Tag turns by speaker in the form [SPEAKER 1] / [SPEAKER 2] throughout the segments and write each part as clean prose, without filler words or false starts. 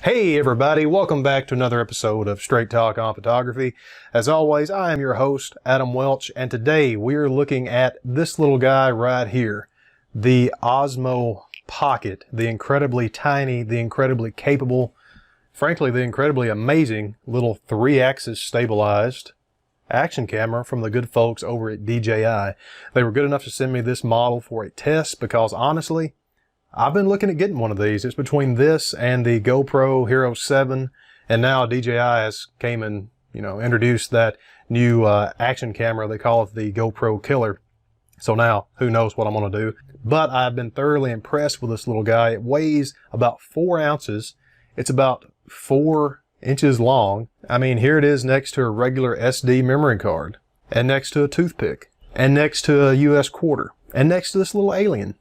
[SPEAKER 1] Hey everybody, welcome back to another episode of Straight Talk on Photography. As always, I am your host, Adam Welch, and today we are looking at this little guy right here, the Osmo Pocket, the incredibly tiny, the incredibly capable, frankly, the incredibly amazing little 3-axis stabilized action camera from the good folks over at DJI. They were good enough to send me this model for a test because honestly, I've been looking at getting one of these. It's between this and the GoPro Hero 7, and now DJI has came and, introduced that new action camera. They call it the GoPro Killer. So now, who knows what I'm going to do. But I've been thoroughly impressed with this little guy. It weighs about 4 ounces. It's about 4 inches long. I mean, here it is next to a regular SD memory card, and next to a toothpick, and next to a US quarter, and next to this little alien.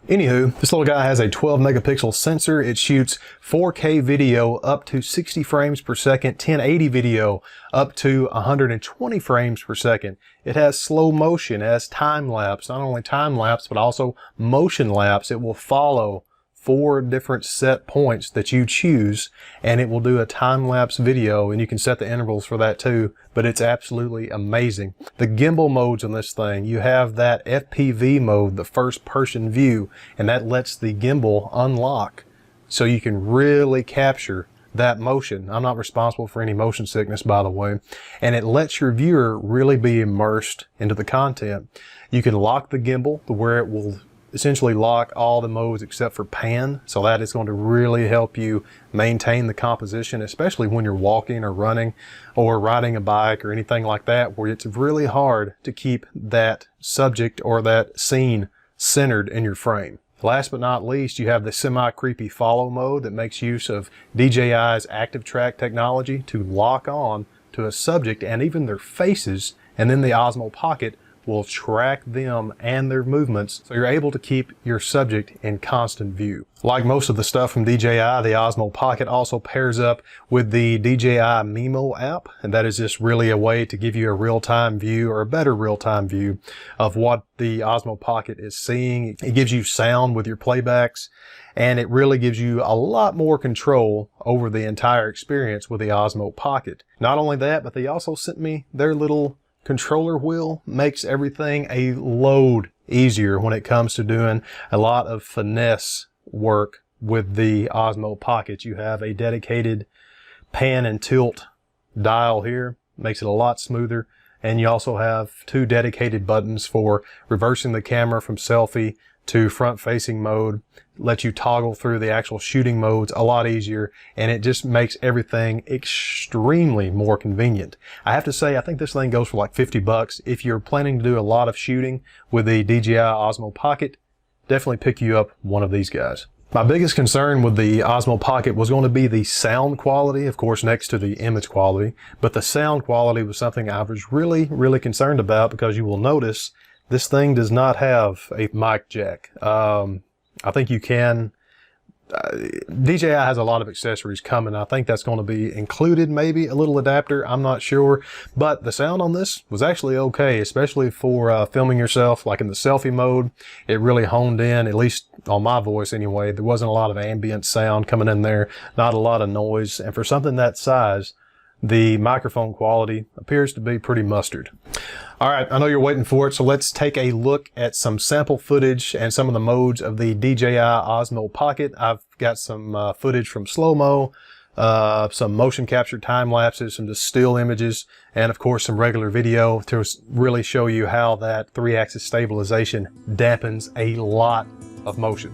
[SPEAKER 1] Anywho, this little guy has a 12 megapixel sensor. It shoots 4K video up to 60 frames per second, 1080 video up to 120 frames per second. It has slow motion, it has time lapse, not only time lapse, but also motion lapse. It will follow 4 different set points that you choose, and it will do a time-lapse video, and you can set the intervals for that too, but it's absolutely amazing. The gimbal modes on this thing, you have that FPV mode, the first person view, and that lets the gimbal unlock so you can really capture that motion. I'm not responsible for any motion sickness, by the way, and it lets your viewer really be immersed into the content. You can lock the gimbal to where it will essentially lock all the modes except for pan, so that is going to really help you maintain the composition, especially when you're walking or running or riding a bike or anything like that, where it's really hard to keep that subject or that scene centered in your frame. Last but not least, you have the semi-creepy follow mode that makes use of DJI's active track technology to lock on to a subject and even their faces, and then the Osmo Pocket will track them and their movements, so you're able to keep your subject in constant view. Like most of the stuff from DJI, the Osmo Pocket also pairs up with the DJI Mimo app, and that is just really a way to give you a real-time view, or a better real-time view of what the Osmo Pocket is seeing. It gives you sound with your playbacks, and it really gives you a lot more control over the entire experience with the Osmo Pocket. Not only that, but they also sent me their little controller wheel. Makes everything a load easier when it comes to doing a lot of finesse work with the Osmo Pocket. You have a dedicated pan and tilt dial here, makes it a lot smoother, and you also have 2 dedicated buttons for reversing the camera from selfie to front-facing mode. Let you toggle through the actual shooting modes a lot easier, and it just makes everything extremely more convenient. I have to say, I think this thing goes for like 50 bucks. If you're planning to do a lot of shooting with the DJI Osmo Pocket, definitely pick you up one of these guys. My biggest concern with the Osmo Pocket was going to be the sound quality, of course, next to the image quality, but the sound quality was something I was really concerned about, because you will notice this thing does not have a mic jack. I think you can. DJI has a lot of accessories coming. I think that's going to be included, maybe a little adapter. I'm not sure. But the sound on this was actually okay, especially for filming yourself, like in the selfie mode. It really honed in, at least on my voice anyway. There wasn't a lot of ambient sound coming in there, not a lot of noise. And for something that size, the microphone quality appears to be pretty mustard. All right, I know you're waiting for it, so let's take a look at some sample footage and some of the modes of the DJI Osmo Pocket. I've got some footage from slow-mo, some motion capture time lapses, some just still images, and of course some regular video to really show you how that 3-axis stabilization dampens a lot of motion.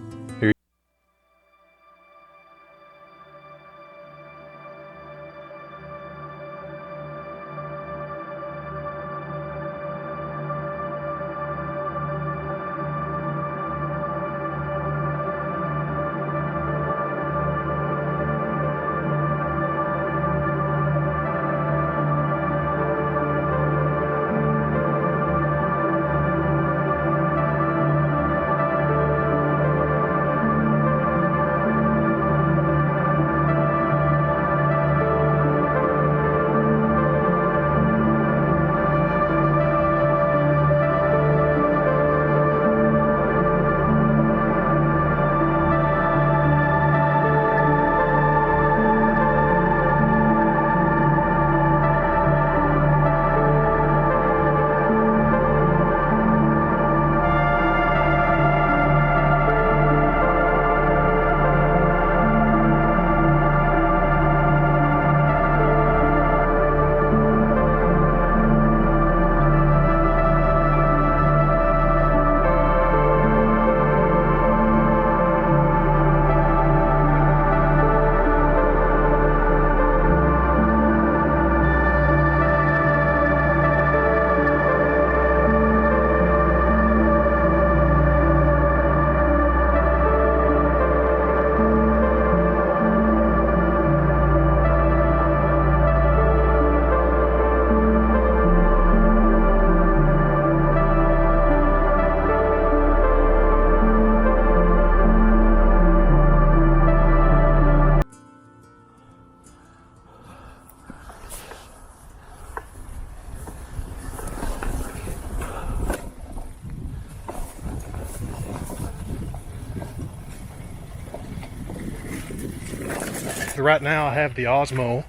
[SPEAKER 1] right now I have the Osmo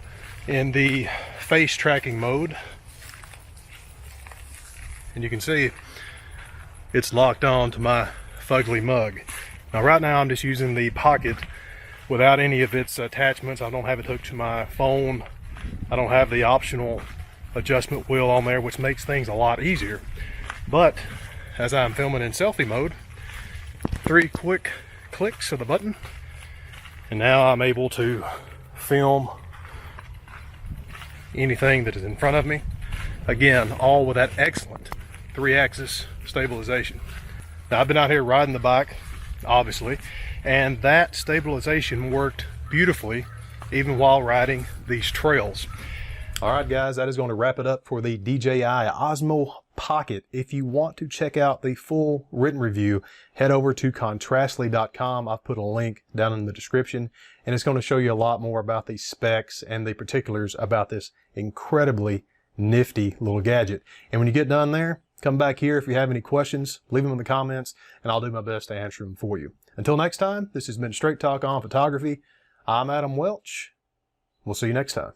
[SPEAKER 1] in the face tracking mode, and you can see it's locked on to my fugly mug. Now right now I'm just using the Pocket without any of its attachments. I don't have it hooked to my phone. I don't have the optional adjustment wheel on there, which makes things a lot easier. But as I'm filming in selfie mode, 3 quick clicks of the button, and now I'm able to film anything that is in front of me. Again, all with that excellent 3-axis stabilization. Now I've been out here riding the bike, obviously, and that stabilization worked beautifully even while riding these trails. All right, guys, that is going to wrap it up for the DJI Osmo Pocket. If you want to check out the full written review, head over to contrastly.com. I've put a link down in the description, and it's going to show you a lot more about the specs and the particulars about this incredibly nifty little gadget. And when you get done there, come back here. If you have any questions, leave them in the comments, and I'll do my best to answer them for you. Until next time, this has been Straight Talk on Photography. I'm Adam Welch. We'll see you next time.